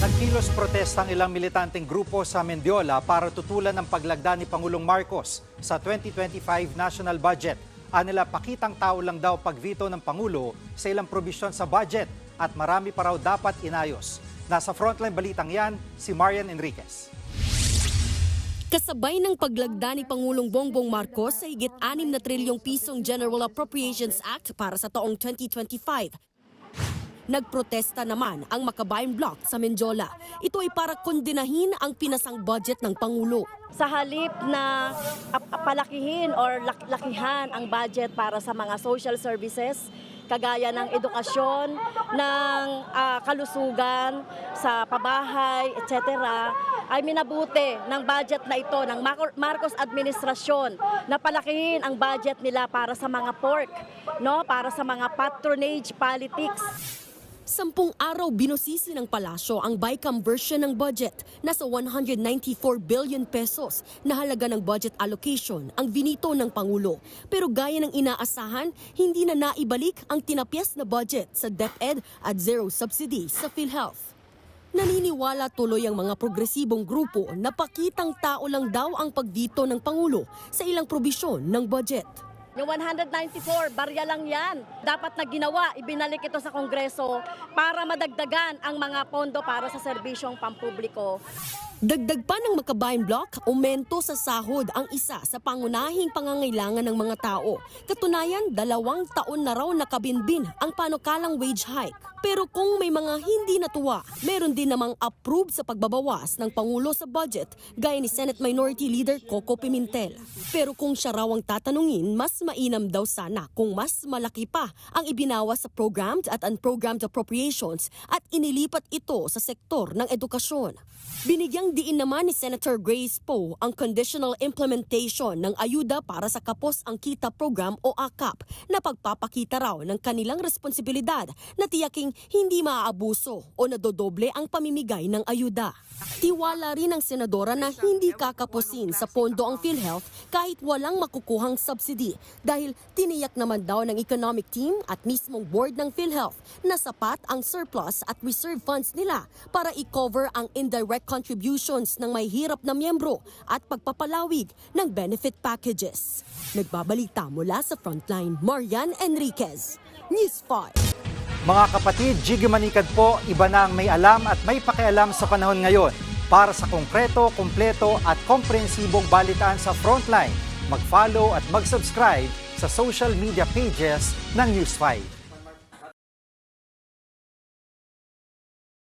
Nagkilos protesta ang ilang militanteng grupo sa Mendiola para tutulan ang paglagda ni Pangulong Marcos sa 2025 national budget. Anila pakitang tao lang daw pagvito ng Pangulo sa ilang probisyon sa budget at marami pa raw dapat inayos. Nasa frontline balitang yan, si Marian Enriquez. Kasabay ng paglagda ni Pangulong Bongbong Marcos sa higit 6 na trilyong pisong General Appropriations Act para sa taong 2025. Nagprotesta naman ang Makabayan Bloc sa Mendiola. Ito ay para kondinahin ang pinasang budget ng Pangulo. Sa halip na palakihin or lakihan ang budget para sa mga social services, kagaya ng edukasyon, ng kalusugan, sa pabahay, etc., ay minabuti ng budget na ito ng Marcos administrasyon na palakihin ang budget nila para sa mga pork, no? Para sa mga patronage politics. 10 araw binusisi ng palasyo ang BICAM version ng budget. Nasa 194 billion pesos na halaga ng budget allocation ang binito ng Pangulo. Pero gaya ng inaasahan, hindi na naibalik ang tinapyas na budget sa DepEd at zero subsidy sa PhilHealth. Naniniwala tuloy ang mga progresibong grupo na pakitang tao lang daw ang pagdito ng Pangulo sa ilang probisyon ng budget. Yung 194, barya lang yan. Dapat na ginawa, ibinalik ito sa Kongreso para madagdagan ang mga pondo para sa serbisyong pampubliko. Dagdag pa ng Makabayan Bloc, aumento sa sahod ang isa sa pangunahing pangangailangan ng mga tao. Katunayan, 2 taon na raw nakabinbin ang panukalang wage hike. Pero kung may mga hindi natuwa, meron din namang approve sa pagbabawas ng Pangulo sa budget, gaya ni Senate Minority Leader Coco Pimentel. Pero kung siya raw ang tatanungin, mas mainam daw sana kung mas malaki pa ang ibinawas sa programmed at unprogrammed appropriations at inilipat ito sa sektor ng edukasyon. Binigyang diin naman ni Senator Grace Poe ang conditional implementation ng ayuda para sa Kapos ang Kita Program o AKAP na pagpapakita raw ng kanilang responsibilidad na tiyaking hindi maaabuso o nadodoble ang pamimigay ng ayuda. Tiwala rin ng senadora na hindi kakapusin sa pondo ang PhilHealth kahit walang makukuhang subsidy dahil tiniyak naman daw ng economic team at mismong board ng PhilHealth na sapat ang surplus at reserve funds nila para i-cover ang indirect contributions ng may hirap na miyembro at pagpapalawig ng benefit packages. Nagbabalita mula sa Frontline, Marian Enriquez, News 5. Mga kapatid, Jiggy Manikad po, iba na ang may alam at may pakialam sa panahon ngayon. Para sa konkreto, kumpleto at komprehensibong balitaan sa Frontline, mag-follow at mag-subscribe sa social media pages ng News 5.